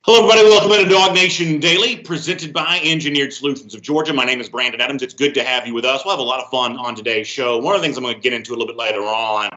Hello, everybody. Welcome into DawgNation Daily, presented by Engineered Solutions of Georgia. My name is Brandon Adams. It's good to have you with us. We'll have a lot of fun on today's show. One of the things I'm going to get into a little bit later on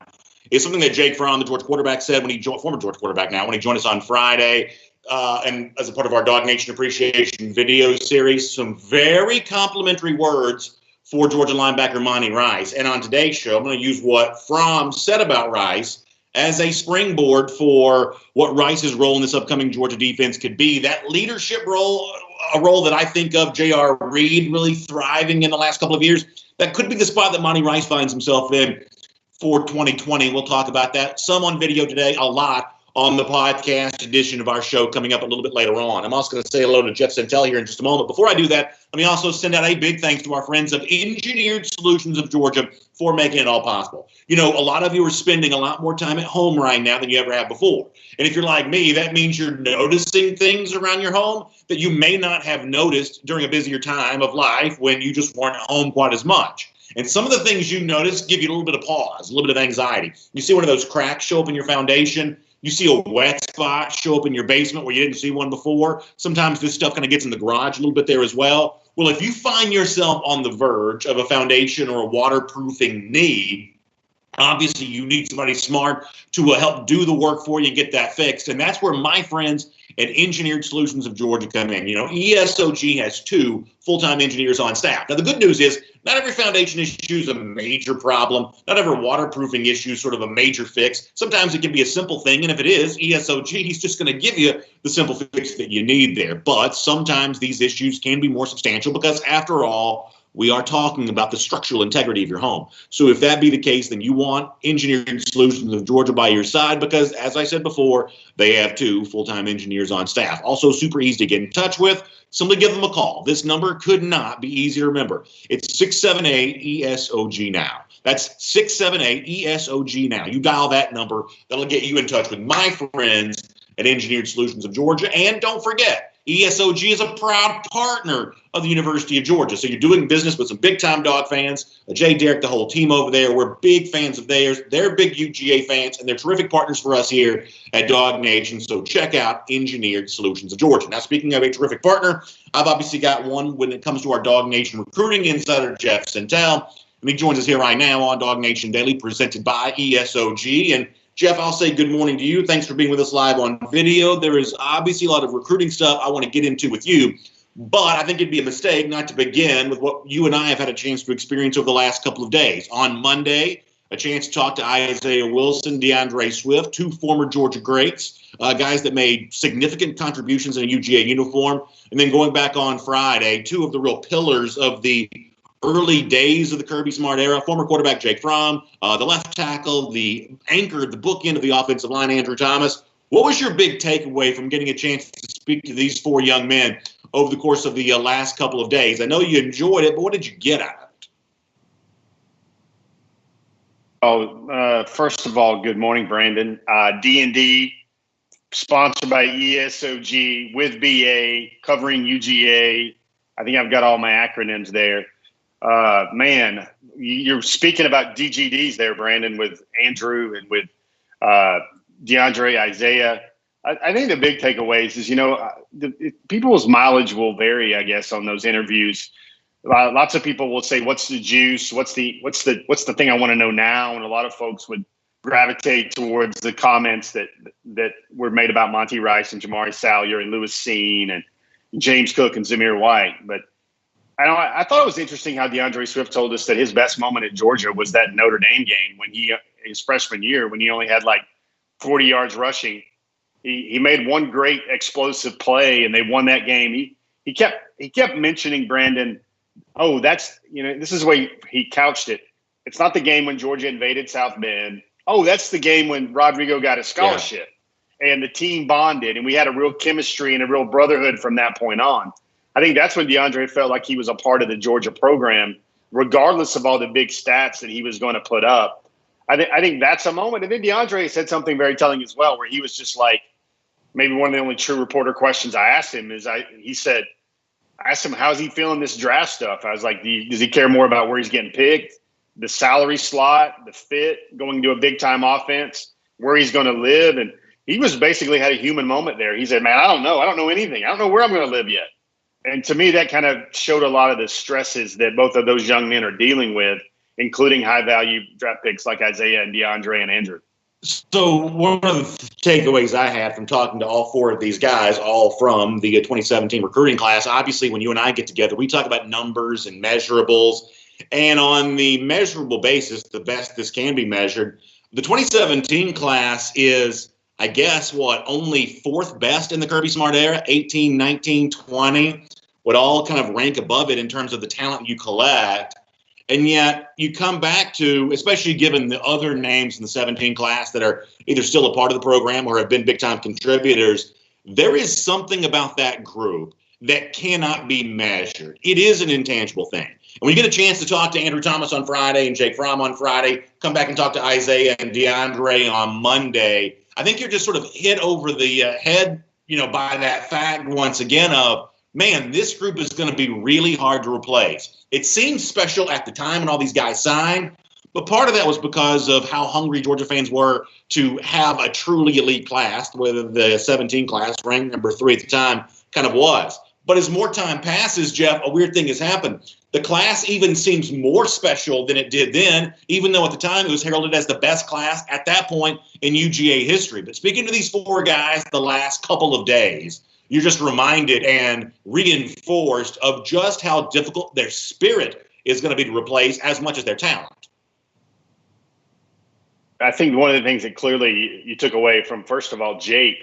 is something that Jake Fromm, the Georgia quarterback, said when he joined, former Georgia quarterback now, when he joined us on Friday, and as a part of our DawgNation Appreciation video series, some very complimentary words for Georgia linebacker Monty Rice. And on today's show, I'm going to use what Fromm said about Rice as a springboard for what Rice's role in this upcoming Georgia defense could be. That leadership role, a role that I think of J.R. Reed really thriving in the last couple of years, that could be the spot that Monty Rice finds himself in for 2020. We'll talk about that. Some on video today, a lot on the podcast edition of our show coming up a little bit later on. I'm also going to say hello to Jeff Santel here in just a moment. Before I do that, let me also send out a big thanks to our friends of Engineered Solutions of Georgia for making it all possible. You know, a lot of you are spending a lot more time at home right now than you ever have before. And if you're like me, that means you're noticing things around your home that you may not have noticed during a busier time of life when you just weren't at home quite as much. And some of the things you notice give you a little bit of pause, a little bit of anxiety. You see one of those cracks show up in your foundation. You see a wet spot show up in your basement where you didn't see one before. Sometimes this stuff kind of gets in the garage a little bit there as well. Well, if you find yourself on the verge of a foundation or a waterproofing need, obviously you need somebody smart to help do the work for you and get that fixed. And that's where my friends at Engineered Solutions of Georgia come in. You know, ESOG has 2 full-time engineers on staff. Now, the good news is not every foundation issue is a major problem. Not every waterproofing issue is sort of a major fix. Sometimes it can be a simple thing, and if it is, ESOG is just going to give you the simple fix that you need there. But sometimes these issues can be more substantial because, after all, we are talking about the structural integrity of your home. So if that be the case, then you want Engineering Solutions of Georgia by your side because, as I said before, they have 2 full-time engineers on staff. Also super easy to get in touch with. Simply give them a call. This number could not be easy to remember. It's 678-ESOG now. That's 678-ESOG now. You dial that number. That'll get you in touch with my friends at Engineered Solutions of Georgia. And don't forget, ESOG is a proud partner of the University of Georgia. So you're doing business with some big-time Dog fans. Jay, Derek, the whole team over there, we're big fans of theirs. They're big UGA fans, and they're terrific partners for us here at DawgNation. So check out Engineered Solutions of Georgia. Now, speaking of a terrific partner, I've obviously got one when it comes to our DawgNation recruiting insider, Jeff Santel. And he joins us here right now on DawgNation Daily, presented by ESOG. And Jeff, I'll say good morning to you. Thanks for being with us live on video. There is obviously a lot of recruiting stuff I want to get into with you, but I think it'd be a mistake not to begin with what you and I have had a chance to experience over the last couple of days. On Monday, a chance to talk to Isaiah Wilson, DeAndre Swift, 2 former Georgia greats, guys that made significant contributions in a UGA uniform. And then going back on Friday, 2 of the real pillars of the early days of the Kirby Smart era, former quarterback Jake Fromm, the left tackle, the anchor, the bookend of the offensive line, Andrew Thomas. What was your big takeaway from getting a chance to speak to these 4 young men over the course of the last couple of days? I know you enjoyed it, but what did you get out of it? First of all, good morning, Brandon. D&D, sponsored by ESOG, with BA, covering UGA. I think I've got all my acronyms there. Man, you're speaking about DGDs there, Brandon, with Andrew and with DeAndre, Isaiah. I think the big takeaways is, you know, people's mileage will vary, I guess, on those interviews. Lots of people will say, "What's the juice? What's the thing I want to know now?" And a lot of folks would gravitate towards the comments that were made about Monty Rice and Jamari Salyer and Lewis Seen and James Cook and Zamir White, but I thought it was interesting how DeAndre Swift told us that his best moment at Georgia was that Notre Dame game when his freshman year, when he only had like 40 yards rushing. He made one great explosive play and they won that game. He kept mentioning, Brandon, oh, that's, you know, this is the way he couched it. It's not the game when Georgia invaded South Bend. Oh, that's the game when Rodrigo got a scholarship and the team bonded and we had a real chemistry and a real brotherhood from that point on. I think that's when DeAndre felt like he was a part of the Georgia program, regardless of all the big stats that he was going to put up. I think that's a moment. And then DeAndre said something very telling as well, where he was just like, maybe one of the only true reporter questions I asked him is I asked him, how's he feeling this draft stuff? I was like, does he care more about where he's getting picked, the salary slot, the fit, going to a big time offense, where he's going to live? And he was basically had a human moment there. He said, man, I don't know. I don't know anything. I don't know where I'm going to live yet. And to me, that kind of showed a lot of the stresses that both of those young men are dealing with, including high-value draft picks like Isaiah and DeAndre and Andrew. So one of the takeaways I had from talking to all four of these guys, all from the 2017 recruiting class, obviously when you and I get together, we talk about numbers and measurables. And on the measurable basis, the best this can be measured, the 2017 class is, I guess, only fourth best in the Kirby Smart era, 18, 19, 20, would all kind of rank above it in terms of the talent you collect. And yet you come back to, especially given the other names in the 17 class that are either still a part of the program or have been big-time contributors, there is something about that group that cannot be measured. It is an intangible thing. And when you get a chance to talk to Andrew Thomas on Friday and Jake Fromm on Friday, come back and talk to Isaiah and DeAndre on Monday, I think you're just sort of hit over the head, by that fact once again of, man, this group is going to be really hard to replace. It seemed special at the time when all these guys signed, but part of that was because of how hungry Georgia fans were to have a truly elite class, whether the 17 class, ranked number 3 at the time, kind of was. But as more time passes, Jeff, a weird thing has happened. The class even seems more special than it did then, even though at the time it was heralded as the best class at that point in UGA history. But speaking to these four guys the last couple of days, you're just reminded and reinforced of just how difficult their spirit is going to be to replace as much as their talent. I think one of the things that clearly you took away from, first of all, Jake,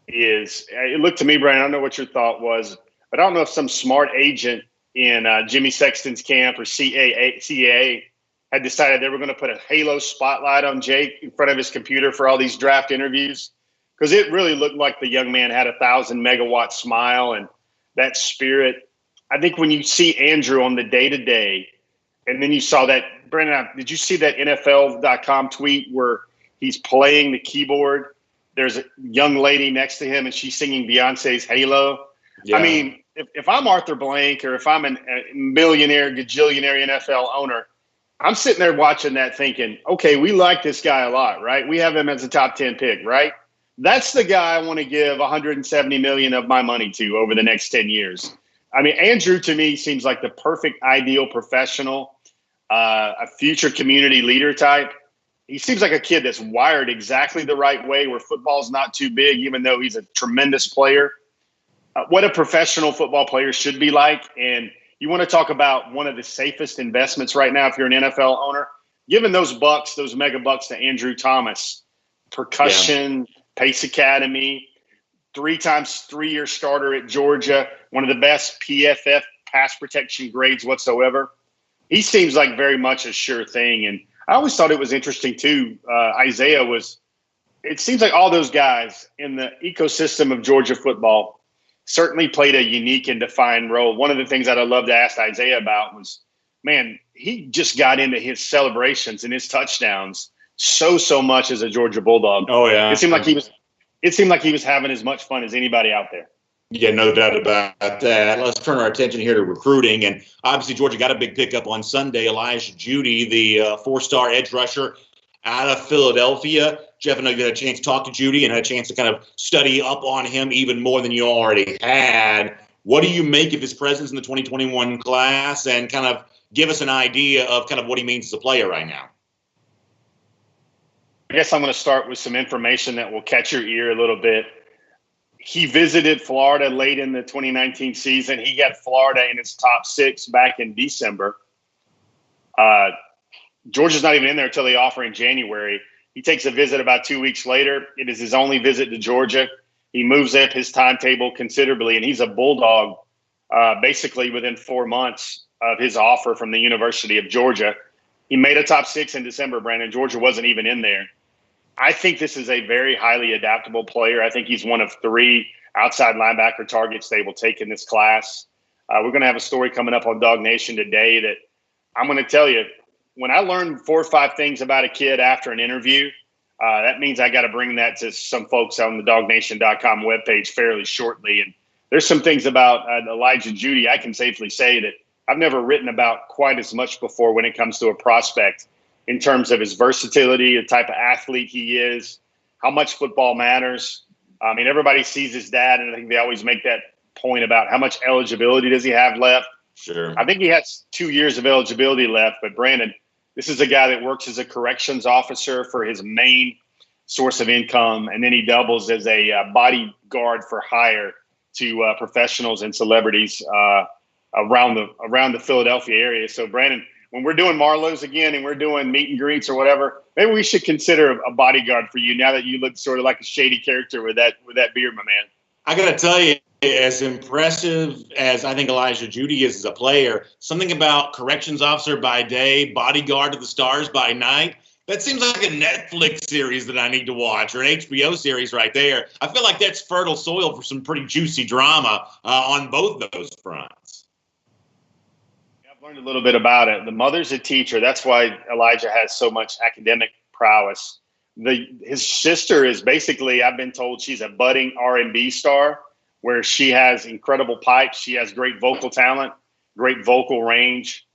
is it looked to me, Brian, I don't know what your thought was, but I don't know if some smart agent in Jimmy Sexton's camp or CAA had decided they were going to put a halo spotlight on Jake in front of his computer for all these draft interviews. Because it really looked like the young man had 1,000-megawatt smile and that spirit. I think when you see Andrew on the day-to-day, and then you saw that, Brandon, did you see that NFL.com tweet where he's playing the keyboard? There's a young lady next to him, and she's singing Beyonce's Halo. Yeah. I mean, if I'm Arthur Blank or if I'm a millionaire, gajillionaire NFL owner, I'm sitting there watching that thinking, okay, we like this guy a lot, right? We have him as a top 10 pick, right? That's the guy I want to give $170 million of my money to over the next 10 years. I mean, Andrew, to me, seems like the perfect, ideal professional, a future community leader type. He seems like a kid that's wired exactly the right way where football's not too big, even though he's a tremendous player. What a professional football player should be like. And you want to talk about one of the safest investments right now if you're an NFL owner, giving those bucks, those mega bucks to Andrew Thomas, percussion, Pace Academy, 3-year starter at Georgia, one of the best PFF pass protection grades whatsoever. He seems like very much a sure thing. And I always thought it was interesting, too. Isaiah it seems like all those guys in the ecosystem of Georgia football certainly played a unique and defined role. One of the things that I love to ask Isaiah about was, man, he just got into his celebrations and his touchdowns so much as a Georgia Bulldog. Oh yeah, it seemed like he was having as much fun as anybody out there. Yeah, no doubt about that. Let's turn our attention here to recruiting, and obviously Georgia got a big pickup on Sunday. Judy, the 4-star edge rusher out of Philadelphia. Jeff, I know you had a chance to talk to Judy and had a chance to kind of study up on him even more than you already had. What do you make of his presence in the 2021 class, and kind of give us an idea of kind of what he means as a player right now? I guess I'm going to start with some information that will catch your ear a little bit. He visited Florida late in the 2019 season. He got Florida in his top 6 back in December. Georgia's not even in there until they offer in January. He takes a visit about 2 weeks later. It is his only visit to Georgia. He moves up his timetable considerably, and he's a Bulldog basically within 4 months of his offer from the University of Georgia. He made a top 6 in December, Brandon. Georgia wasn't even in there. I think this is a very highly adaptable player. I think he's one of 3 outside linebacker targets they will take in this class. We're going to have a story coming up on DawgNation today that I'm going to tell you, when I learn 4 or 5 things about a kid after an interview, that means I got to bring that to some folks on the DawgNation.com webpage fairly shortly. And there's some things about Elijah Judy I can safely say that I've never written about quite as much before when it comes to a prospect in terms of his versatility, the type of athlete he is, how much football matters. I mean, everybody sees his dad, and I think they always make that point about how much eligibility does he have left. Sure. I think he has 2 years of eligibility left. But Brandon, this is a guy that works as a corrections officer for his main source of income, and then he doubles as a bodyguard for hire to professionals and celebrities around the Philadelphia area. So, Brandon, when we're doing Marlowe's again and we're doing meet and greets or whatever, maybe we should consider a bodyguard for you now that you look sort of like a shady character with that beard, my man. I got to tell you, as impressive as I think Elijah Judy is as a player, something about corrections officer by day, bodyguard of the stars by night, that seems like a Netflix series that I need to watch, or an HBO series right there. I feel like that's fertile soil for some pretty juicy drama on both those fronts. I've learned a little bit about it. The mother's a teacher. That's why Elijah has so much academic prowess. His sister is basically, I've been told, she's a budding R&B star, where she has incredible pipes. She has great vocal talent, great vocal range.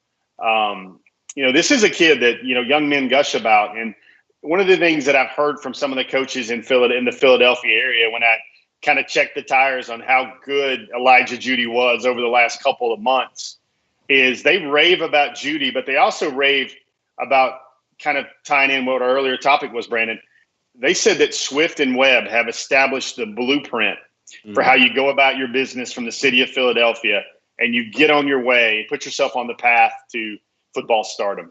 This is a kid that, young men gush about. And one of the things that I've heard from some of the coaches in the Philadelphia area, when I kind of checked the tires on how good Elijah Judy was over the last couple of months, is they rave about Judy, but they also rave about, kind of tying in what our earlier topic was, Brandon. They said that Swift and Webb have established the blueprint for how you go about your business from the city of Philadelphia, and you get on your way, put yourself on the path to football stardom.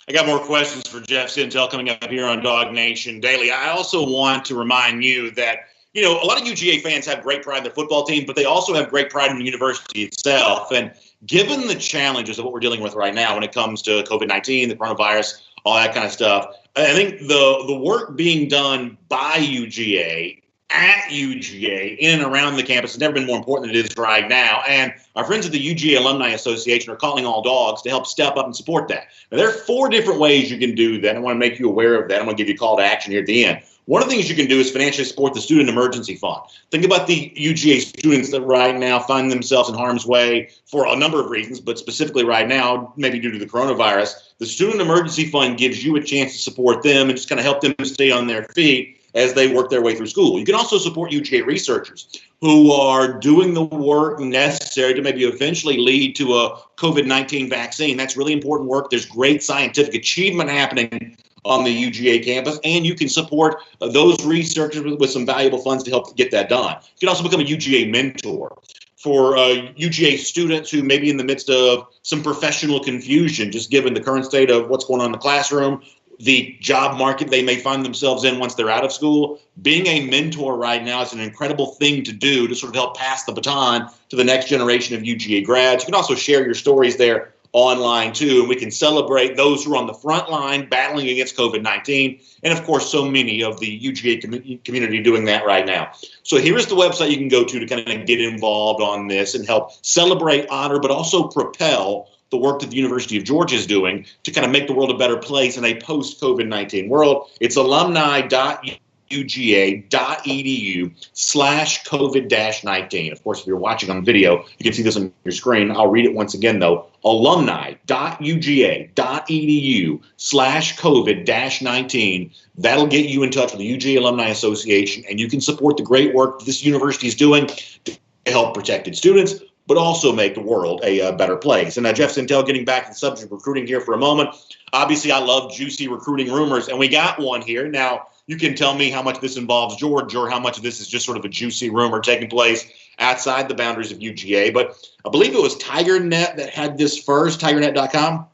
I got more questions for Jeff Sintel coming up here on DawgNation Daily. I also want to remind you that, a lot of UGA fans have great pride in their football team, but they also have great pride in the university itself. And given the challenges of what we're dealing with right now when it comes to COVID-19, the coronavirus, all that kind of stuff, I think the work being done by UGA, at UGA, in and around the campus has never been more important than it is right now. And our friends at the UGA Alumni Association are calling all dogs to help step up and support that. Now, there are 4 different ways you can do that. I want to make you aware of that. I'm going to give you a call to action here at the end. One of the things you can do is financially support the Student Emergency Fund. Think about the UGA students that right now find themselves in harm's way for a number of reasons, but specifically right now, maybe due to the coronavirus. The Student Emergency Fund gives you a chance to support them and just kind of help them stay on their feet as they work their way through school. You can also support UGA researchers who are doing the work necessary to maybe eventually lead to a COVID-19 vaccine. That's really important work. There's great scientific achievement happening on the UGA campus, and you can support those researchers with some valuable funds to help get that done. You can also become a UGA mentor for UGA students who may be in the midst of some professional confusion, just given the current state of what's going on in the classroom, the job market they may find themselves in once they're out of school. Being a mentor right now is an incredible thing to do to sort of help pass the baton to the next generation of UGA grads. You can also share your stories there online too, and we can celebrate those who are on the front line battling against COVID-19, and of course so many of the UGA community doing that right now. So here is the website you can go to kind of get involved on this and help celebrate, honor, but also propel the work that the University of Georgia is doing to kind of make the world a better place in a post-COVID-19 world. It's alumni.uga.edu/COVID-19. Of course, if you're watching on video, you can see this on your screen. I'll read it once again, though. Alumni.uga.edu/COVID-19. That'll get you in touch with the UGA Alumni Association, and you can support the great work this university is doing to help protected students, but also make the world a better place. And Jeff Sintel, getting back to the subject of recruiting here for a moment. Obviously, I love juicy recruiting rumors, and we got one here. Now, you can tell me how much this involves Georgia or how much of this is just sort of a juicy rumor taking place outside the boundaries of UGA. But I believe it was TigerNet that had this first, tigernet.com.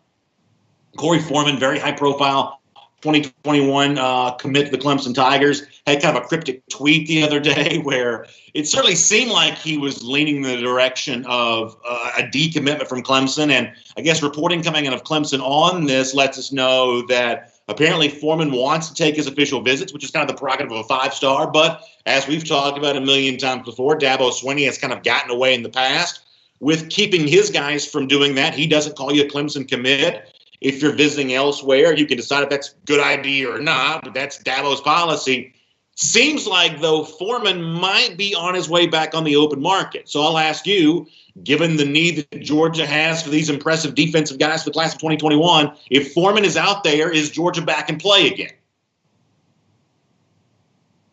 Corey Foreman, very high profile, 2021 commit to the Clemson Tigers, had kind of a cryptic tweet the other day where it certainly seemed like he was leaning in the direction of a decommitment from Clemson. And I guess reporting coming out of Clemson on this lets us know that apparently Foreman wants to take his official visits, which is kind of the prerogative of a 5-star. But as we've talked about a million times before, Dabo Swinney has kind of gotten away in the past with keeping his guys from doing that. He doesn't call you a Clemson commit. If you're visiting elsewhere, you can decide if that's a good idea or not, but that's Dabo's policy. Seems like, though, Foreman might be on his way back on the open market. So I'll ask you, given the need that Georgia has for these impressive defensive guys for the class of 2021, if Foreman is out there, is Georgia back in play again?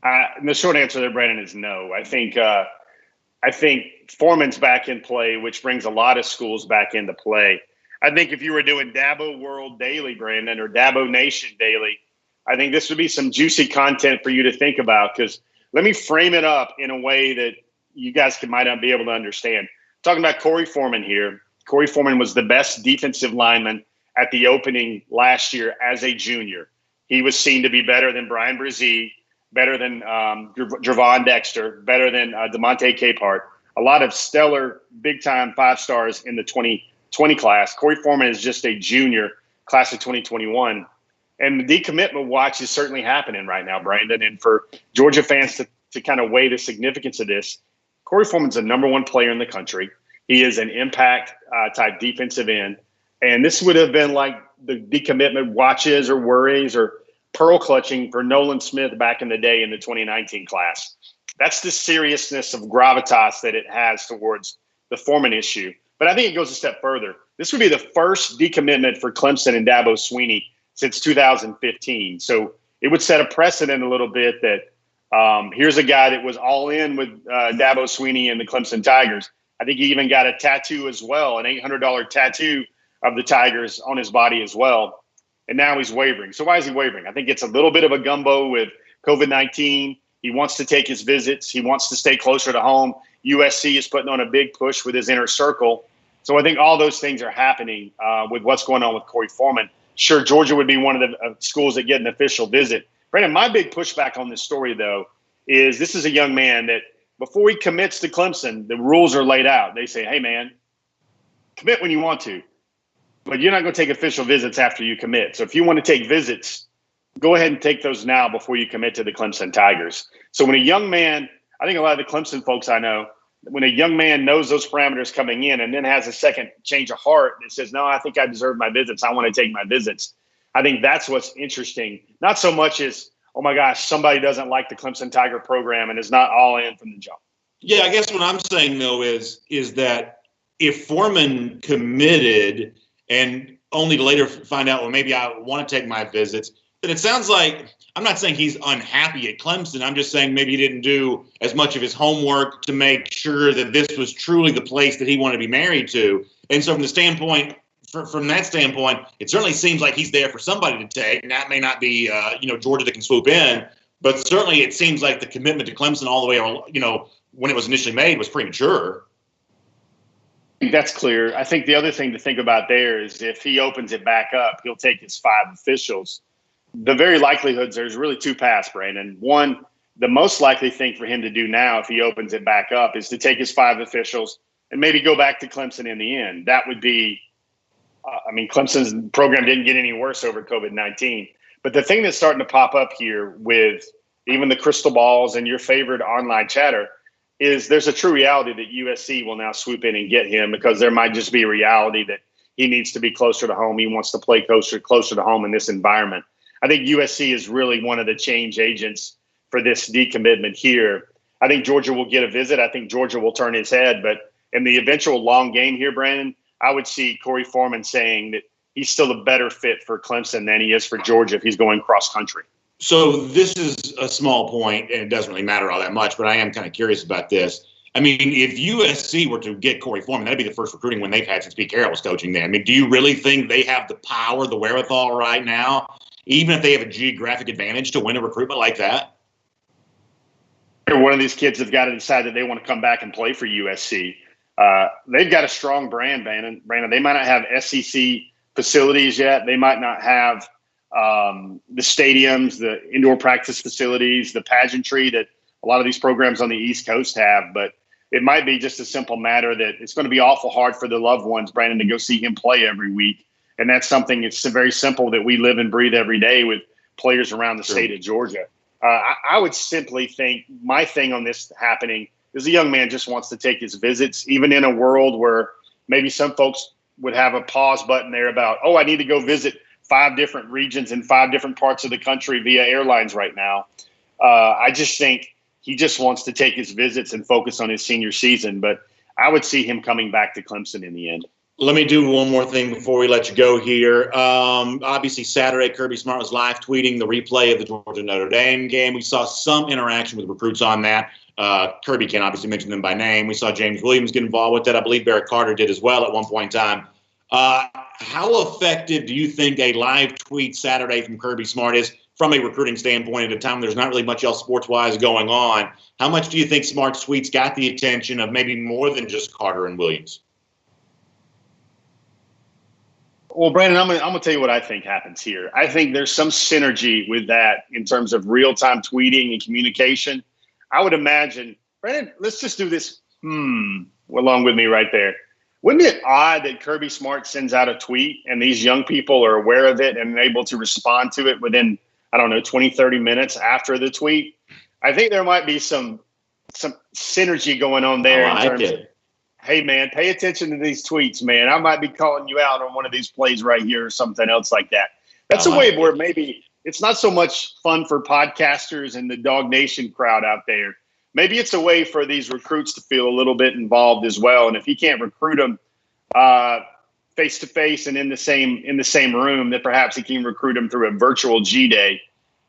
The short answer there, Brandon, is no. I think Foreman's back in play, which brings a lot of schools back into play. I think if you were doing Dabo World Daily, Brandon, or DawgNation Daily, I think this would be some juicy content for you to think about, because let me frame it up in a way that you guys might not be able to understand. Talking about Corey Foreman here. Corey Foreman was the best defensive lineman at the opening last year as a junior. He was seen to be better than Brian Brzee, better than Javon Dexter, better than DeMonte Capehart. A lot of stellar, big-time 5-stars in the 2020 class. Corey Foreman is just a junior, class of 2021. And the decommitment watch is certainly happening right now, Brandon. And for Georgia fans to kind of weigh the significance of this, Corey Foreman's the number 1 player in the country. He is an impact type defensive end. And this would have been like the decommitment watches or worries or pearl clutching for Nolan Smith back in the day in the 2019 class. That's the seriousness of gravitas that it has towards the Foreman issue. But I think it goes a step further. This would be the first decommitment for Clemson and Dabo Swinney since 2015. So it would set a precedent a little bit that here's a guy that was all in with Dabo Swinney and the Clemson Tigers. I think he even got a tattoo as well, an $800 tattoo of the Tigers on his body as well. And now he's wavering. So why is he wavering? I think it's a little bit of a gumbo with COVID-19. He wants to take his visits. He wants to stay closer to home. USC is putting on a big push with his inner circle. So I think all those things are happening with what's going on with Corey Foreman. Sure, Georgia would be one of the schools that get an official visit. Brandon, my big pushback on this story, though, is this is a young man that before he commits to Clemson, the rules are laid out. They say, hey, man, commit when you want to, but you're not going to take official visits after you commit. So if you want to take visits, go ahead and take those now before you commit to the Clemson Tigers. So when a young man, I think a lot of the Clemson folks I know, when a young man knows those parameters coming in and then has a second change of heart that says, no, I think I deserve my visits, I want to take my visits, I think that's what's interesting. Not so much as, oh my gosh, somebody doesn't like the Clemson Tiger program and is not all in from the jump. Yeah, I guess what I'm saying, though, is that if Foreman committed and only to later find out, well, maybe I want to take my visits, then it sounds like I'm not saying he's unhappy at Clemson. I'm just saying maybe he didn't do as much of his homework to make sure that this was truly the place that he wanted to be married to. And so from the standpoint, from that standpoint, it certainly seems like he's there for somebody to take. And that may not be, Georgia that can swoop in, but certainly it seems like the commitment to Clemson all the way, when it was initially made was premature. That's clear. I think the other thing to think about there is if he opens it back up, he'll take his 5 officials. The very likelihoods, there's really 2 paths, Brandon. One, the most likely thing for him to do now if he opens it back up is to take his 5 officials and maybe go back to Clemson in the end. That would be, Clemson's program didn't get any worse over COVID-19. But the thing that's starting to pop up here with even the crystal balls and your favorite online chatter is there's a true reality that USC will now swoop in and get him, because there might just be a reality that he needs to be closer to home. He wants to play closer to home in this environment. I think USC is really one of the change agents for this decommitment here. I think Georgia will get a visit. I think Georgia will turn his head. But in the eventual long game here, Brandon, I would see Corey Foreman saying that he's still a better fit for Clemson than he is for Georgia if he's going cross country. So this is a small point, and it doesn't really matter all that much, but I am kind of curious about this. I mean, if USC were to get Corey Foreman, that'd be the first recruiting win they've had since Pete Carroll was coaching there. I mean, do you really think they have the power, the wherewithal right now, even if they have a geographic advantage, to win a recruitment like that? One of these kids have got to decide that they want to come back and play for USC. They've got a strong brand, Brandon. They might not have SEC facilities yet. They might not have the stadiums, the indoor practice facilities, the pageantry that a lot of these programs on the East Coast have. But it might be just a simple matter that it's going to be awful hard for the loved ones, Brandon, to go see him play every week. And that's something, it's very simple, that we live and breathe every day with players around the state of Georgia. I would simply think my thing on this happening is a young man just wants to take his visits, even in a world where maybe some folks would have a pause button there about, oh, I need to go visit 5 different regions in 5 different parts of the country via airlines right now. I just think he just wants to take his visits and focus on his senior season. But I would see him coming back to Clemson in the end. Let me do one more thing before we let you go here. Obviously, Saturday, Kirby Smart was live tweeting the replay of the Georgia-Notre Dame game. We saw some interaction with recruits on that. Kirby can't obviously mention them by name. We saw James Williams get involved with that. I believe Barrett Carter did as well at one point in time. How effective do you think a live tweet Saturday from Kirby Smart is from a recruiting standpoint at a time there's not really much else sports-wise going on? How much do you think Smart's tweets got the attention of maybe more than just Carter and Williams? Well, Brandon, I'm gonna tell you what I think happens here. I think there's some synergy with that in terms of real-time tweeting and communication. I would imagine, Brandon, let's just do this. Along with me right there. Wouldn't it odd that Kirby Smart sends out a tweet and these young people are aware of it and able to respond to it within, 20, 30 minutes after the tweet? I think there might be some synergy going on there in terms of, hey, man, pay attention to these tweets, man. I might be calling you out on one of these plays right here or something else like that. That's a way where maybe it's not so much fun for podcasters and the DawgNation crowd out there. Maybe it's a way for these recruits to feel a little bit involved as well. And if he can't recruit them face to face and in the same room, that perhaps he can recruit them through a virtual G Day.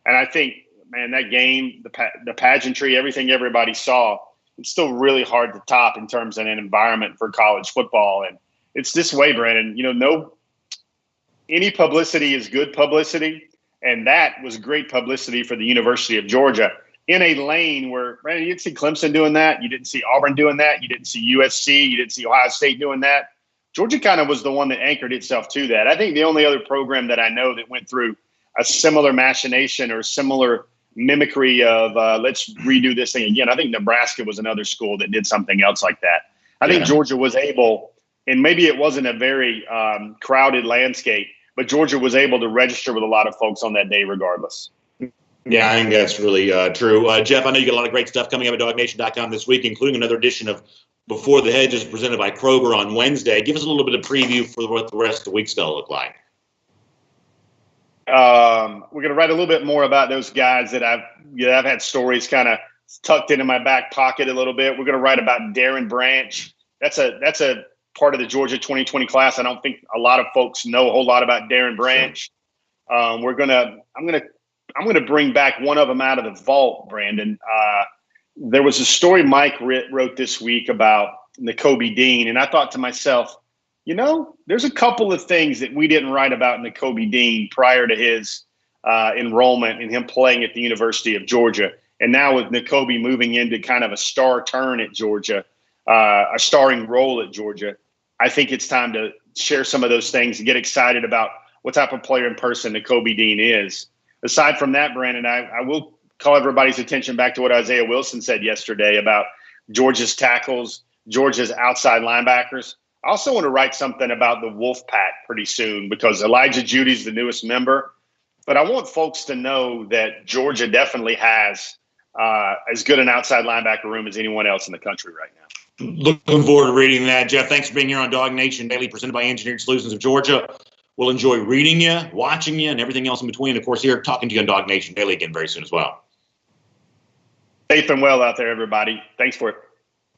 And I think, man, that game, the pageantry, everything everybody saw, it's still really hard to top in terms of an environment for college football. And it's this way, Brandon, any publicity is good publicity. And that was great publicity for the University of Georgia in a lane where, Brandon, you didn't see Clemson doing that. You didn't see Auburn doing that. You didn't see USC. You didn't see Ohio State doing that. Georgia kind of was the one that anchored itself to that. I think the only other program that I know that went through a similar machination or similar mimicry of let's redo this thing again. I think Nebraska was another school that did something else like that. I think Georgia was able, and maybe it wasn't a very crowded landscape, but Georgia was able to register with a lot of folks on that day regardless. Yeah, I think that's really true. Jeff, I know you got a lot of great stuff coming up at DawgNation.com this week, including another edition of Before the Hedges presented by Kroger on Wednesday. Give us a little bit of preview for what the rest of the week's going to look like. We're going to write a little bit more about those guys that I've had stories kind of tucked into my back pocket a little bit. We're going to write about Darren Branch. That's a part of the Georgia 2020 class. I don't think a lot of folks know a whole lot about Darren Branch. I'm going to bring back one of them out of the vault, Brandon. There was a story Mike wrote this week about Nakobe Dean, and I thought to myself, there's a couple of things that we didn't write about Nakobe Dean prior to his enrollment and him playing at the University of Georgia. And now with Nakobe moving into kind of a star turn at Georgia, a starring role at Georgia, I think it's time to share some of those things and get excited about what type of player and person Nakobe Dean is. Aside from that, Brandon, I will call everybody's attention back to what Isaiah Wilson said yesterday about Georgia's tackles, Georgia's outside linebackers. I also want to write something about the Wolfpack pretty soon because Elijah Judy's the newest member. But I want folks to know that Georgia definitely has as good an outside linebacker room as anyone else in the country right now. Looking forward to reading that. Jeff, thanks for being here on DawgNation Daily, presented by Engineered Solutions of Georgia. We'll enjoy reading you, watching you, and everything else in between. Of course, here talking to you on DawgNation Daily again very soon as well. Safe and well out there, everybody. Thanks for it.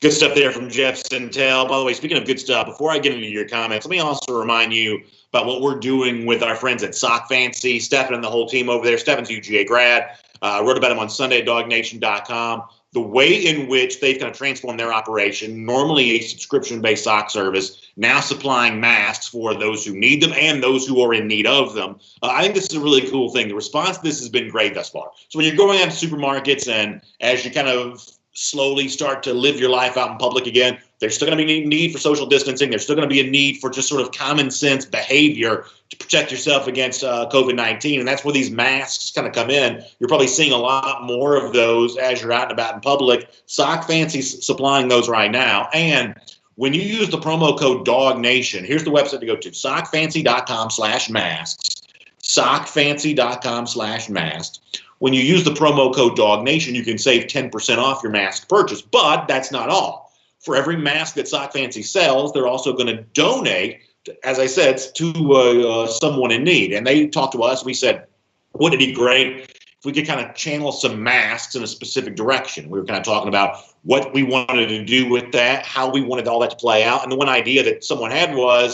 Good stuff there from Jeff Sintel. By the way, speaking of good stuff, before I get into your comments, let me also remind you about what we're doing with our friends at Sock Fancy. Stefan and the whole team over there. Stefan's a UGA grad. I wrote about him on Sunday at DawgNation.com. The way in which they've kind of transformed their operation, normally a subscription-based sock service, now supplying masks for those who need them and those who are in need of them. I think this is a really cool thing. The response to this has been great thus far. So when you're going out to supermarkets and as you kind of slowly start to live your life out in public again, there's still going to be a need for social distancing. There's still going to be a need for just sort of common sense behavior to protect yourself against COVID-19. And that's where these masks kind of come in. You're probably seeing a lot more of those as you're out and about in public. Sock Fancy's supplying those right now. And when you use the promo code DawgNation, here's the website to go to, sockfancy.com/masks. Sockfancy.com/masks. When you use the promo code DawgNation, you can save 10% off your mask purchase. But that's not all. For every mask that Sock Fancy sells, they're also going to donate, as I said, to someone in need. And they talked to us. We said, wouldn't it be great if we could kind of channel some masks in a specific direction? We were kind of talking about what we wanted to do with that, how we wanted all that to play out. And the one idea that someone had was,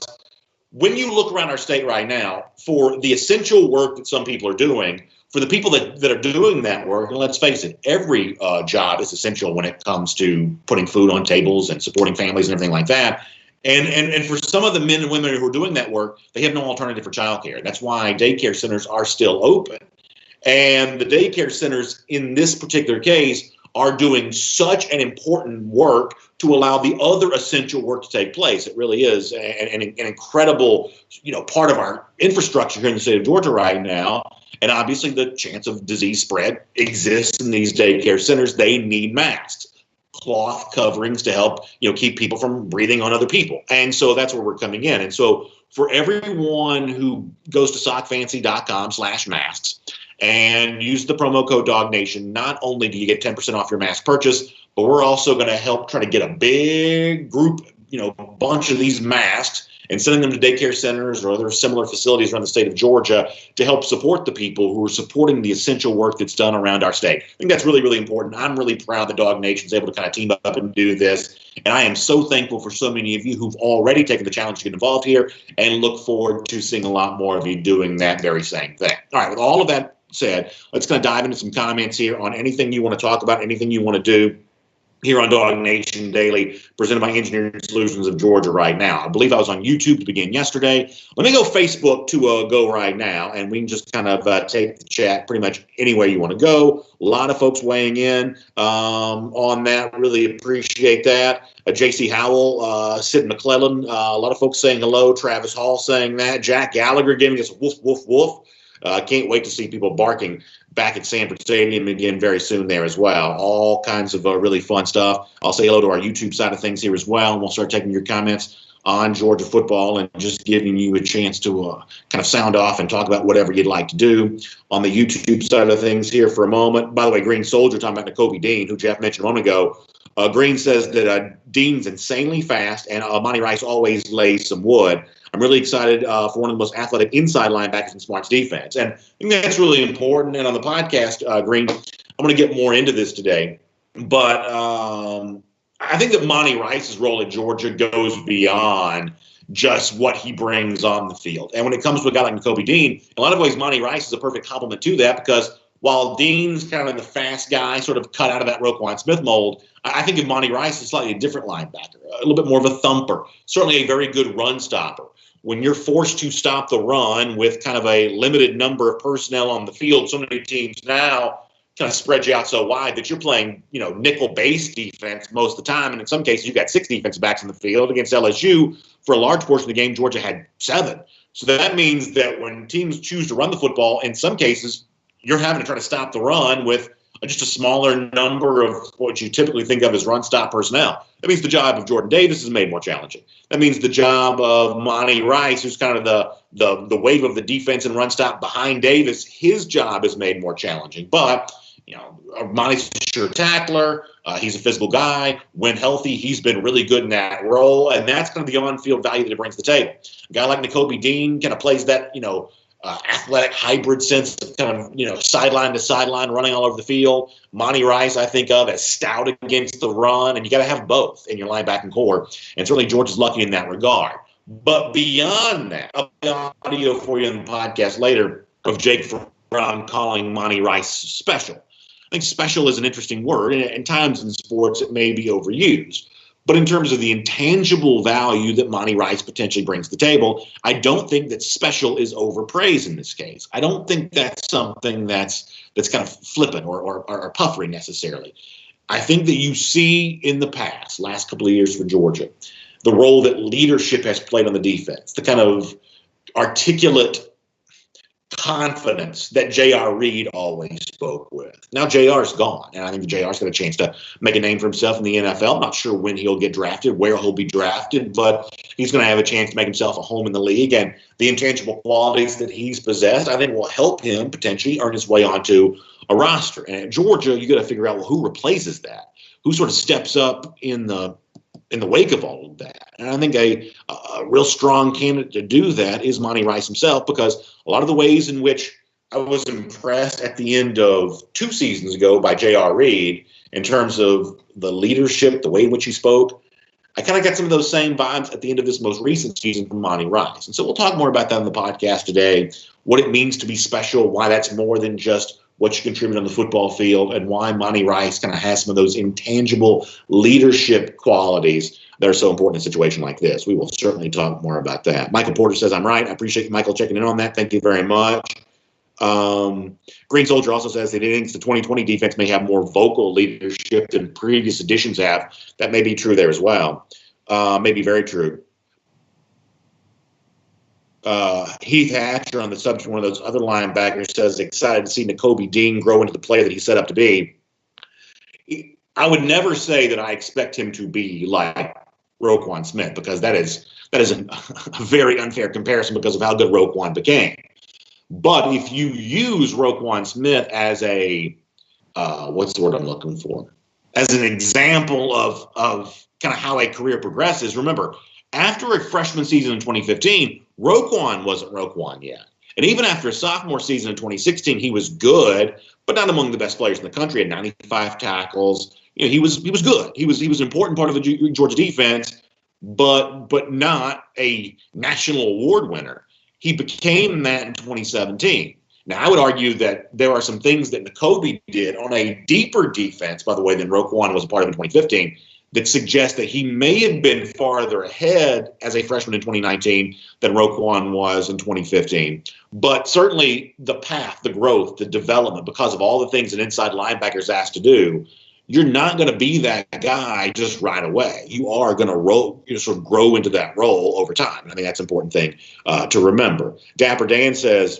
when you look around our state right now for the essential work that some people are doing, for the people that are doing that work, and let's face it, every job is essential when it comes to putting food on tables and supporting families and everything like that. And for some of the men and women who are doing that work, they have no alternative for childcare. That's why daycare centers are still open. And the daycare centers in this particular case are doing such an important work to allow the other essential work to take place. It really is an incredible, part of our infrastructure here in the state of Georgia right now. And obviously the chance of disease spread exists in these daycare centers. They need masks, cloth coverings to help, keep people from breathing on other people. And so that's where we're coming in. And so for everyone who goes to sockfancy.com/masks and use the promo code DawgNation, not only do you get 10% off your mask purchase, but we're also going to help try to get a big group, bunch of these masks and sending them to daycare centers or other similar facilities around the state of Georgia to help support the people who are supporting the essential work that's done around our state. I think that's really, really important. I'm really proud that DawgNation is able to kind of team up and do this. And I am so thankful for so many of you who've already taken the challenge to get involved here, and look forward to seeing a lot more of you doing that very same thing. All right, with all of that said, let's kind of dive into some comments here on anything you want to talk about, anything you want to do here on DawgNation Daily, presented by Engineering Solutions of Georgia right now. I believe I was on YouTube to begin yesterday. Let me go Facebook to go right now, and we can just kind of take the chat pretty much anywhere you want to go. A lot of folks weighing in on that. Really appreciate that. J.C. Howell, Sid McClellan, a lot of folks saying hello. Travis Hall saying that. Jack Gallagher giving us a woof, woof, woof. Can't wait to see people barking back at Sanford Stadium again very soon there as well. All kinds of really fun stuff. I'll say hello to our YouTube side of things here as well, and we'll start taking your comments on Georgia football and just giving you a chance to kind of sound off and talk about whatever you'd like to do on the YouTube side of things here for a moment. By the way, Green Soldier talking about Nakobe Dean, who Jeff mentioned a moment ago. Green says that Dean's insanely fast, and Monty Rice always lays some wood. I'm really excited for one of the most athletic inside linebackers in Smart's defense. And I think that's really important. And on the podcast, Green, I'm going to get more into this today. But I think that Monty Rice's role at Georgia goes beyond just what he brings on the field. And when it comes to a guy like Nakobe Dean, in a lot of ways, Monty Rice is a perfect complement to that, because while Dean's kind of the fast guy, sort of cut out of that Roquan Smith mold, I think of Monty Rice as slightly a different linebacker, a little bit more of a thumper, certainly a very good run stopper. When you're forced to stop the run with kind of a limited number of personnel on the field, so many teams now kind of spread you out so wide that you're playing, nickel-based defense most of the time. And in some cases, you've got 6 defensive backs in the field. Against LSU, for a large portion of the game, Georgia had 7. So that means that when teams choose to run the football, in some cases, you're having to try to stop the run with just a smaller number of what you typically think of as run stop personnel. That means the job of Jordan Davis is made more challenging. That means the job of Monty Rice, who's kind of the wave of the defense and run stop behind Davis, his job is made more challenging. But, Monty's a sure tackler. He's a physical guy. When healthy, he's been really good in that role. And that's kind of the on-field value that it brings to the table. A guy like Nakobe Dean kind of plays that, athletic hybrid sense of kind of, sideline to sideline, running all over the field. Monty Rice, I think of as stout against the run, and you got to have both in your linebacking core. And certainly Georgia's lucky in that regard. But beyond that, I'll play audio for you in the podcast later of Jake Brown calling Monty Rice special. I think special is an interesting word, and at times in sports it may be overused. But in terms of the intangible value that Monty Rice potentially brings to the table, I don't think that special is overpraised in this case. I don't think that's something that's kind of flippant or puffery necessarily. I think that you see in the last couple of years for Georgia, the role that leadership has played on the defense, the kind of articulate confidence that J.R. Reed always spoke with. Now J.R.'s gone, and I think J.R.'s got a chance to make a name for himself in the NFL. I'm not sure when he'll get drafted, where he'll be drafted, but he's going to have a chance to make himself a home in the league, and the intangible qualities that he's possessed, I think, will help him potentially earn his way onto a roster. And at Georgia, you got to figure out, well, who replaces that? Who sort of steps up in the wake of all of that? And I think a real strong candidate to do that is Monty Rice himself, because a lot of the ways in which I was impressed at the end of 2 seasons ago by J.R. Reed in terms of the leadership, the way in which he spoke. I kind of got some of those same vibes at the end of this most recent season from Monty Rice. And so we'll talk more about that on the podcast today, what it means to be special, why that's more than just what you contribute on the football field, and why Monty Rice kind of has some of those intangible leadership qualities that are so important in a situation like this. We will certainly talk more about that. Michael Porter says, I'm right. I appreciate you, Michael, checking in on that. Thank you very much. Green Soldier also says that he thinks the 2020 defense may have more vocal leadership than previous editions have. That may be true there as well. May be very true. Heath Hatcher on the subject, one of those other linebackers, says excited to see Nakobe Dean grow into the player that he's set up to be. I would never say that I expect him to be like Roquan Smith, because that is a very unfair comparison because of how good Roquan became. But if you use Roquan Smith as a what's the word I'm looking for? As an example of kind of how a career progresses, remember, after a freshman season in 2015, Roquan wasn't Roquan yet. And even after a sophomore season in 2016, he was good, but not among the best players in the country. Had 95 tackles. You know, he was good. He was an important part of the Georgia defense, but not a national award winner. He became that in 2017. Now, I would argue that there are some things that Nakobe did on a deeper defense, by the way, than Roquan was a part of in 2015, that suggest that he may have been farther ahead as a freshman in 2019 than Roquan was in 2015. But certainly the path, the growth, the development, because of all the things an inside linebacker is asked to do, you're not going to be that guy just right away. You are going to sort of grow into that role over time. I think that's an important thing to remember. Dapper Dan says,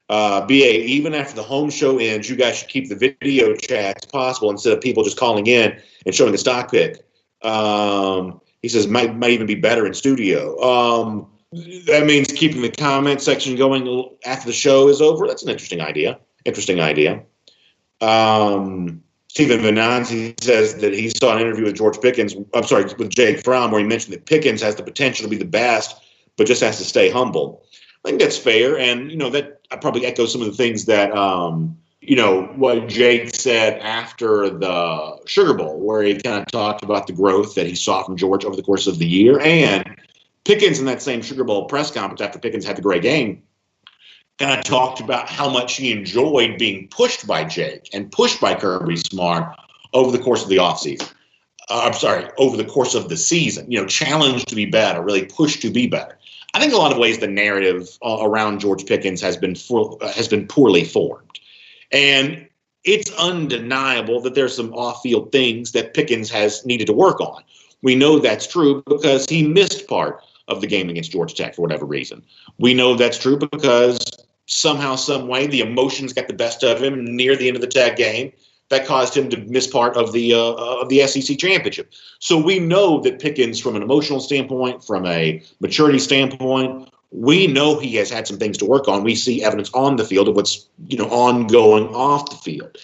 BA, even after the home show ends, you guys should keep the video chats possible instead of people just calling in and showing a stock pick. He says might even be better in studio. That means keeping the comment section going after the show is over. That's an interesting idea. Stephen Venanzi says that he saw an interview with with Jake Fromm, where he mentioned that Pickens has the potential to be the best, but just has to stay humble. I think that's fair. And, that probably echoes some of the things that, what Jake said after the Sugar Bowl, where he kind of talked about the growth that he saw from George over the course of the year. And Pickens in that same Sugar Bowl press conference after Pickens had the great game, kind of talked about how much he enjoyed being pushed by Jake and pushed by Kirby Smart over the course of the offseason. Over the course of the season, challenged to be better, really pushed to be better. I think in a lot of ways the narrative around George Pickens has been poorly formed. And it's undeniable that there's some off-field things that Pickens has needed to work on. We know that's true because he missed part of the game against Georgia Tech for whatever reason. We know that's true because somehow, some way, the emotions got the best of him near the end of the Tech game. That caused him to miss part of the SEC championship. So we know that Pickens, from an emotional standpoint, from a maturity standpoint, we know he has had some things to work on. We see evidence on the field of what's ongoing off the field.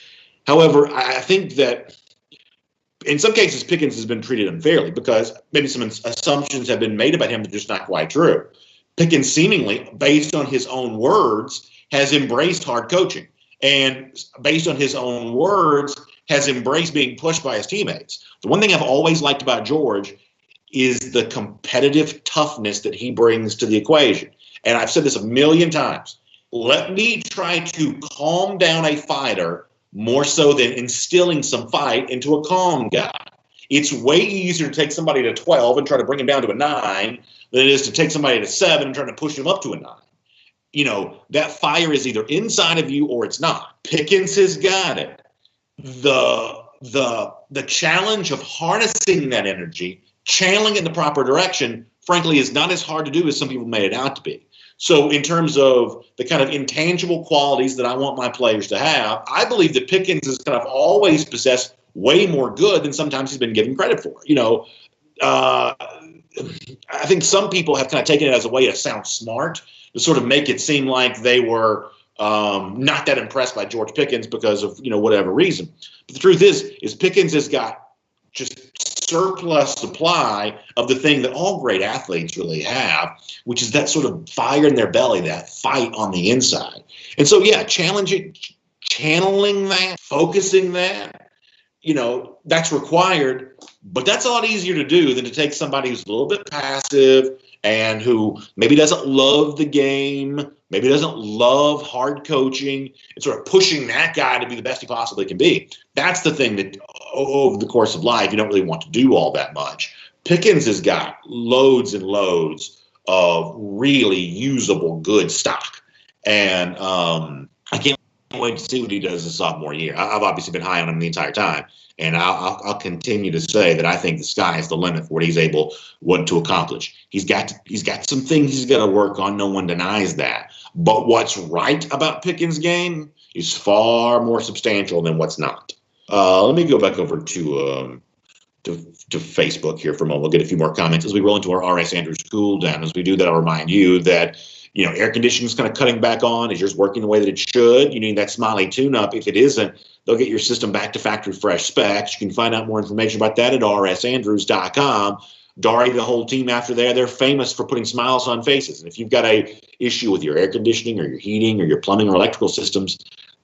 However, I think that in some cases Pickens has been treated unfairly because maybe some assumptions have been made about him that are just not quite true. Pickens seemingly, based on his own words, has embraced hard coaching. And based on his own words, has embraced being pushed by his teammates. The one thing I've always liked about George is the competitive toughness that he brings to the equation. And I've said this a million times. Let me try to calm down a fighter more so than instilling some fight into a calm guy. It's way easier to take somebody to 12 and try to bring him down to a 9 than it is to take somebody to 7 and try to push him up to a 9. That fire is either inside of you or it's not. Pickens has got it. The challenge of harnessing that energy, channeling it in the proper direction, frankly, is not as hard to do as some people made it out to be. So in terms of the kind of intangible qualities that I want my players to have, I believe that Pickens has kind of always possessed way more good than sometimes he's been given credit for. I think some people have kind of taken it as a way to sound smart, to sort of make it seem like they were not that impressed by George Pickens because of whatever reason. But the truth is Pickens has got just surplus supply of the thing that all great athletes really have, which is that sort of fire in their belly, that fight on the inside. And so, yeah, channeling that, focusing that, that's required, but that's a lot easier to do than to take somebody who's a little bit passive and who maybe doesn't love the game, maybe doesn't love hard coaching, and sort of pushing that guy to be the best he possibly can be. That's the thing that over the course of life, you don't really want to do all that much. Pickens has got loads and loads of really usable, good stock. And I can't wait to see what he does his sophomore year. I've obviously been high on him the entire time. And I'll continue to say that I think the sky is the limit for what he's able to accomplish. He's got some things he's got to work on. No one denies that. But what's right about Pickens' game is far more substantial than what's not. Let me go back over to Facebook here for a moment. We'll get a few more comments as we roll into our R.S. Andrews cool down. As we do that, I'll remind you that air conditioning is kind of cutting back on. Is yours working the way that it should? You need that Smiley tune-up. If it isn't, they'll get your system back to factory fresh specs. You can find out more information about that at rsandrews.com. Dari, the whole team after there, they're famous for putting smiles on faces. And if you've got a issue with your air conditioning or your heating or your plumbing or electrical systems,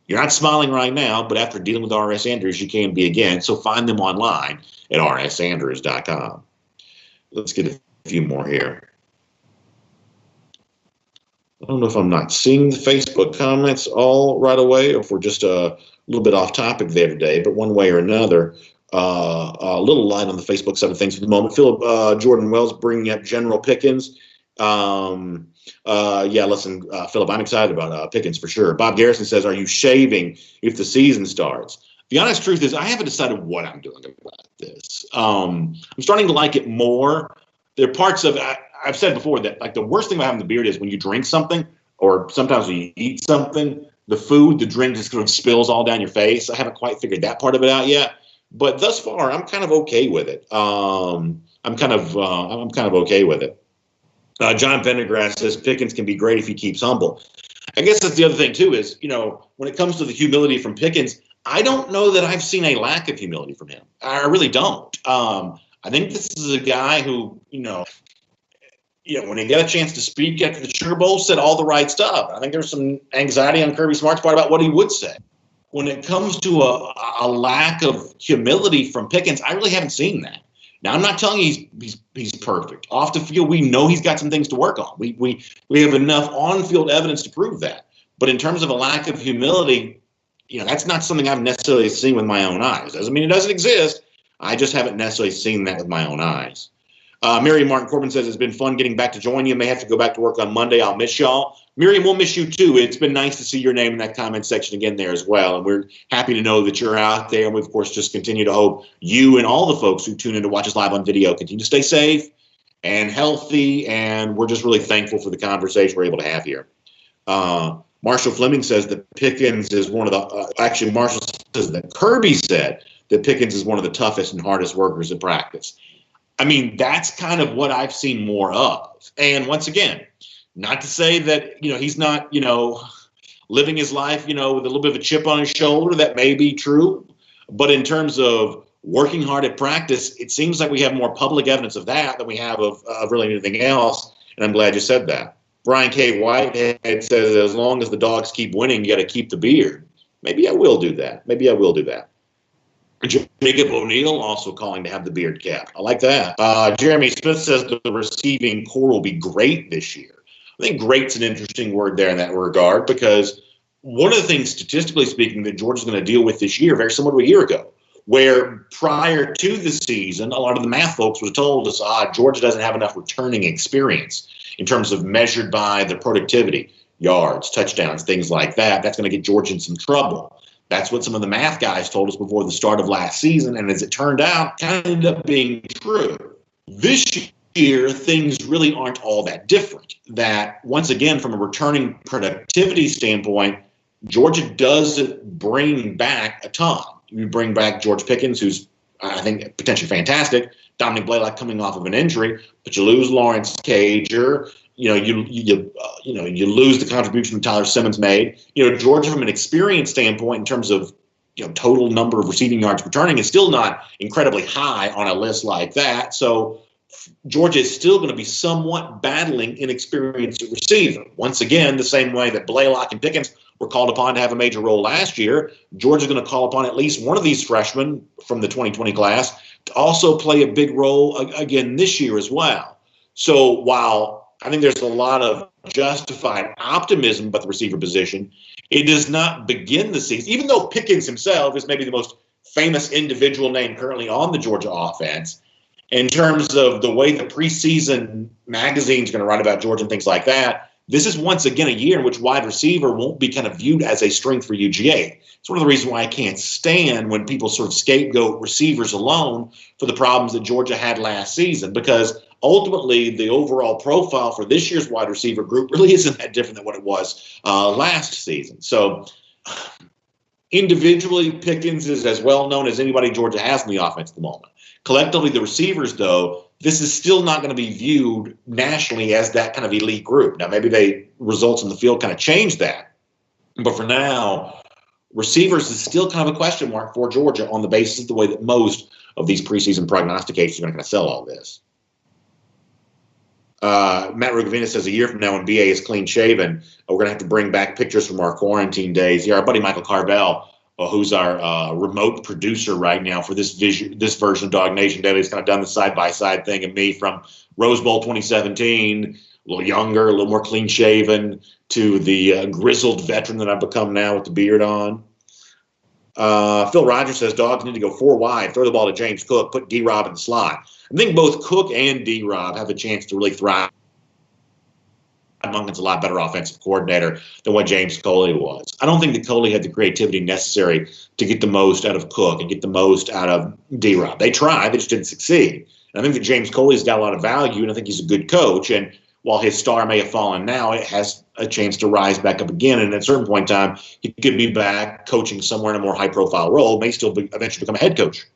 you're not smiling right now, but after dealing with R.S. Andrews, you can be again. So find them online at rsandrews.com. Let's get a few more here. I don't know if I'm not seeing the Facebook comments all right away or if we're just a little bit off topic there today, but one way or another, a little light on the Facebook side of things for the moment. Philip Jordan Wells bringing up General Pickens. Listen, Philip, I'm excited about Pickens for sure. Bob Garrison says, are you shaving if the season starts? The honest truth is I haven't decided what I'm doing about this. I'm starting to like it more. There are parts of I've said before that like the worst thing about having the beard is when you drink something or sometimes when you eat something, the food, the drink just sort of spills all down your face. I haven't quite figured that part of it out yet, but thus far I'm kind of okay with it. I'm kind of okay with it. John Pendergrass says Pickens can be great if he keeps humble. I guess that's the other thing too is, when it comes to the humility from Pickens, I don't know that I've seen a lack of humility from him. I really don't. I think this is a guy who, when he got a chance to speak after the Sugar Bowl, said all the right stuff. I think there's some anxiety on Kirby Smart's part about what he would say. When it comes to a lack of humility from Pickens, I really haven't seen that. Now, I'm not telling you he's perfect. Off the field, we know he's got some things to work on. We have enough on-field evidence to prove that. But in terms of a lack of humility, that's not something I've necessarily seen with my own eyes. Doesn't mean it doesn't exist. I just haven't necessarily seen that with my own eyes. Miriam Martin Corbin says it's been fun getting back to join you. May have to go back to work on Monday. I'll miss y'all. Miriam, we'll miss you too. It's been nice to see your name in that comment section again there as well. And we're happy to know that you're out there. And we, of course, just continue to hope you and all the folks who tune in to watch us live on video continue to stay safe and healthy. And we're just really thankful for the conversation we're able to have here. Marshall Fleming says that Pickens is one of the Marshall says that Kirby said that Pickens is one of the toughest and hardest workers in practice. I mean, that's kind of what I've seen more of. And once again, not to say that, he's not, living his life, with a little bit of a chip on his shoulder. That may be true. But in terms of working hard at practice, it seems like we have more public evidence of that than we have of really anything else. And I'm glad you said that. Brian K. Whitehead says, as long as the dogs keep winning, you got to keep the beard. Maybe I will do that. Jacob O'Neill also calling to have the beard cap. I like that. Jeremy Smith says the receiving core will be great this year. I think great's an interesting word there in that regard because one of the things, statistically speaking, that Georgia's going to deal with this year, very similar to a year ago, where prior to the season, a lot of the math folks were told us, Georgia doesn't have enough returning experience in terms of measured by the productivity, yards, touchdowns, things like that. That's going to get Georgia in some trouble. That's what some of the math guys told us before the start of last season. And as it turned out, kind of ended up being true. This year, things really aren't all that different. That, once again, from a returning productivity standpoint, Georgia doesn't bring back a ton. You bring back George Pickens, who's, I think, potentially fantastic. Dominic Blaylock coming off of an injury, but you lose Lawrence Cager. You lose the contribution that Tyler Simmons made. Georgia, from an experience standpoint, in terms of total number of receiving yards returning is still not incredibly high on a list like that. So Georgia is still going to be somewhat battling inexperienced receiver. Once again, the same way that Blaylock and Pickens were called upon to have a major role last year, Georgia's going to call upon at least one of these freshmen from the 2020 class to also play a big role again this year as well. So while I think there's a lot of justified optimism about the receiver position, it does not begin the season, even though Pickens himself is maybe the most famous individual name currently on the Georgia offense. In terms of the way the preseason magazines are going to write about Georgia and things like that, this is once again a year in which wide receiver won't be kind of viewed as a strength for UGA. It's one of the reasons why I can't stand when people sort of scapegoat receivers alone for the problems that Georgia had last season, because ultimately the overall profile for this year's wide receiver group really isn't that different than what it was last season. So individually, Pickens is as well known as anybody Georgia has in the offense at the moment. Collectively, the receivers, though, this is still not going to be viewed nationally as that kind of elite group. Now, maybe the results in the field kind of change that. But for now, receivers is still kind of a question mark for Georgia on the basis of the way that most of these preseason prognosticators are going to kind of sell all this. Matt Rugavina says a year from when BA is clean shaven, we're going to have to bring back pictures from our quarantine days. Yeah, our buddy Michael Carvel, who's our remote producer right now for this version of DawgNation Daily, has kind of done the side-by-side thing of me from Rose Bowl 2017, a little younger, a little more clean-shaven, to the grizzled veteran that I've become now with the beard on. Phil Rogers says Dogs need to go 4 wide, throw the ball to James Cook, put D-Rob in the slot. I think both Cook and D-Rob have a chance to really thrive. Munkin's a lot better offensive coordinator than what James Coley was. I don't think that Coley had the creativity necessary to get the most out of Cook and get the most out of D-Rob. They tried, they just didn't succeed. And I think that James Coley's got a lot of value, and I think he's a good coach. And while his star may have fallen now, it has a chance to rise back up again. And at a certain point in time, he could be back coaching somewhere in a more high-profile role, may still eventually become a head coach,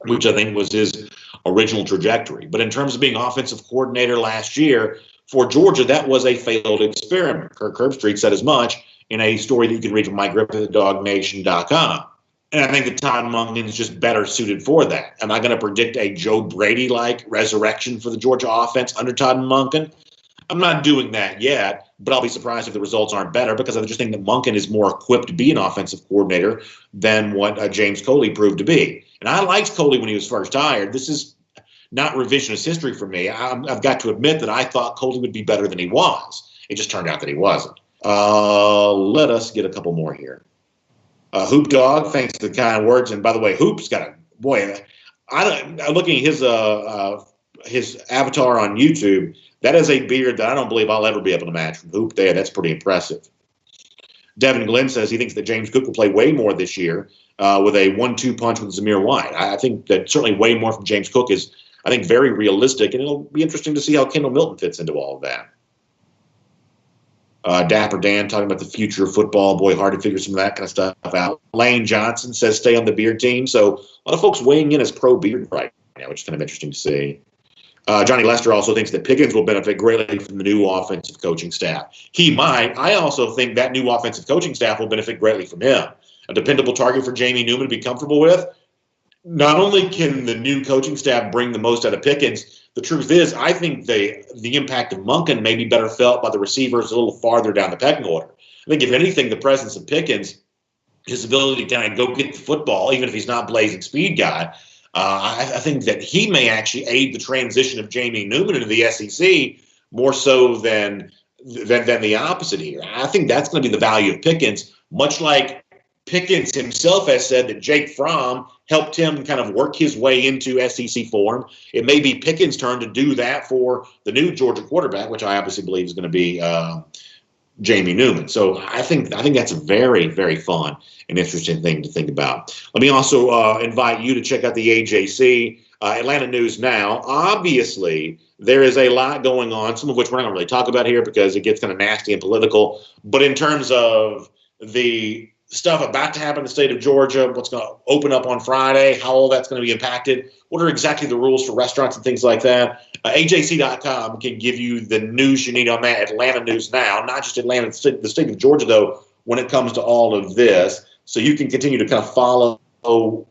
which I think was his original trajectory. But in terms of being offensive coordinator last year, for Georgia, that was a failed experiment. Kirk Herbstreit said as much in a story that you can read from Mike Griffith at DawgNation.com. And I think that Todd Monken is just better suited for that. Am I going to predict a Joe Brady-like resurrection for the Georgia offense under Todd Monken? I'm not doing that yet, but I'll be surprised if the results aren't better, because I just think that Monken is more equipped to be an offensive coordinator than what James Coley proved to be. And I liked Coley when he was first hired. This is not revisionist history for me. I've got to admit that I thought Coley would be better than he was. It just turned out that he wasn't. Let us get a couple more here. Hoop Dog, thanks for the kind words. And by the way, Hoop's got I'm looking at his avatar on YouTube. That is a beard that I don't believe I'll ever be able to match from Hoop there. That's pretty impressive. Devin Glenn says he thinks that James Cook will play way more this year with a 1-2 punch with Zamir White. I think that certainly way more from James Cook is, I think, very realistic, and it'll be interesting to see how Kendall Milton fits into all of that. Dapper Dan talking about the future of football. Boy, hard to figure some of that kind of stuff out. Lane Johnson says stay on the beard team. So a lot of folks weighing in as pro-beard right now, which is kind of interesting to see. Johnny Lester also thinks that Pickens will benefit greatly from the new offensive coaching staff. He might. I also think that new offensive coaching staff will benefit greatly from him. A dependable target for Jamie Newman to be comfortable with. Not only can the new coaching staff bring the most out of Pickens, the truth is I think the impact of Monken may be better felt by the receivers a little farther down the pecking order. I think if anything, the presence of Pickens, his ability to kind of go get the football, even if he's not blazing speed guy, I think that he may actually aid the transition of Jamie Newman into the SEC more so than the opposite here. I think that's going to be the value of Pickens, much like Pickens himself has said that Jake Fromm helped him kind of work his way into SEC form. It may be Pickens' turn to do that for the new Georgia quarterback, which I obviously believe is going to be Jamie Newman. So I think that's a very, very fun and interesting thing to think about. Let me also invite you to check out the AJC, Atlanta News Now. Obviously, there is a lot going on, some of which we're not going to really talk about here because it gets kind of nasty and political. But in terms of the stuff about to happen in the state of Georgia, what's going to open up on Friday, how all that's going to be impacted, what are exactly the rules for restaurants and things like that. AJC.com can give you the news you need on that. Atlanta News Now, not just Atlanta, the state of Georgia, though, when it comes to all of this. so you can continue to kind of follow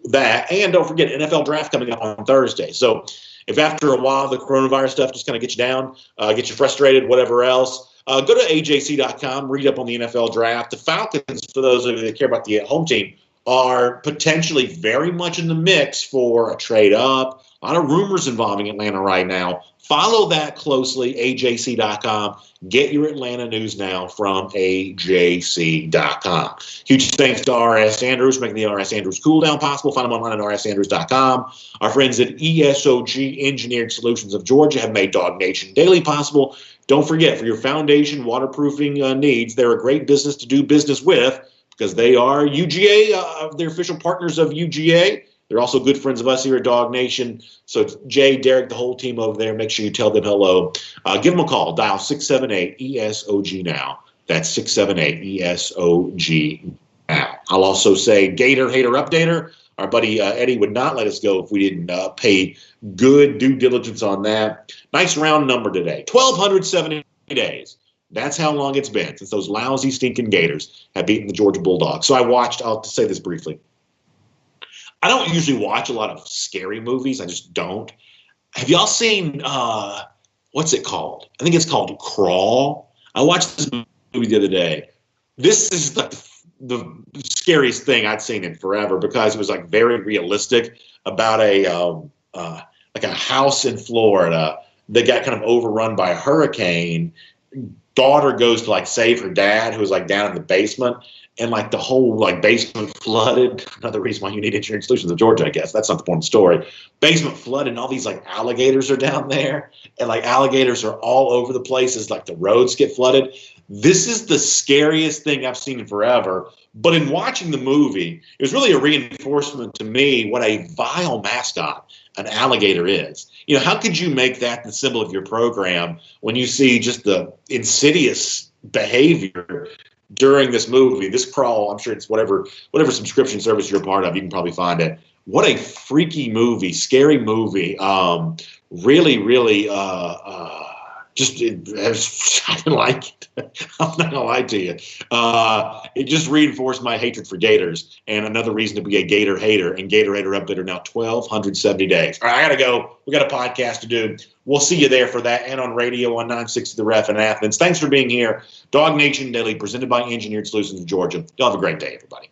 that. And don't forget, NFL draft coming up on Thursday. So if after a while the coronavirus stuff just kind of gets you down, gets you frustrated, whatever else, go to ajc.com, read up on the NFL draft. The Falcons, for those of you that care about the home team, are potentially very much in the mix for a trade up. A lot of rumors involving Atlanta right now. Follow that closely, ajc.com. Get your Atlanta news now from ajc.com. Huge thanks to R.S. Andrews for making the R.S. Andrews Cool Down possible. Find them online at rsandrews.com. Our friends at ESOG Engineered Solutions of Georgia have made DawgNation Daily possible. Don't forget, for your foundation waterproofing needs, they're a great business to do business with because they are UGA, they're official partners of UGA. They're also good friends of us here at DawgNation. So it's Jay, Derek, the whole team over there. Make sure you tell them hello. Give them a call. Dial 678-ESOG now. That's 678-ESOG now. I'll also say Gator Hater Updater. Our buddy Eddie would not let us go if we didn't pay good due diligence on that. Nice round number today. 1,270 days. That's how long it's been since those lousy, stinking Gators have beaten the Georgia Bulldogs. So I'll just say this briefly. I don't usually watch a lot of scary movies. I just don't. Have y'all seen, what's it called? I think it's called Crawl. I watched this movie the other day. This is like the scariest thing I'd seen in forever because it was like very realistic about a house in Florida that got kind of overrun by a hurricane. Daughter goes to like save her dad who was like down in the basement. And like the whole like basement flooded. Another reason why you need Engineered Solutions of Georgia, I guess. That's not the point of the story. Basement flooded and all these like alligators are down there. And like alligators are all over the place as like the roads get flooded. This is the scariest thing I've seen in forever. But in watching the movie, it was really a reinforcement to me what a vile mascot an alligator is. You know, how could you make that the symbol of your program when you see just the insidious behavior during this movie, this Crawl? I'm sure it's whatever subscription service you're a part of, you can probably find it. What a freaky movie, scary movie. Really, I didn't like it. I'm not gonna lie to you. It just reinforced my hatred for Gators, and another reason to be a Gator hater. And Gator Hater Updater now 1,270 days. All right, I gotta go. We got a podcast to do. We'll see you there for that, and on radio on 960 The Ref in Athens. Thanks for being here. DawgNation Daily, presented by Engineered Solutions of Georgia. Y'all have a great day, everybody.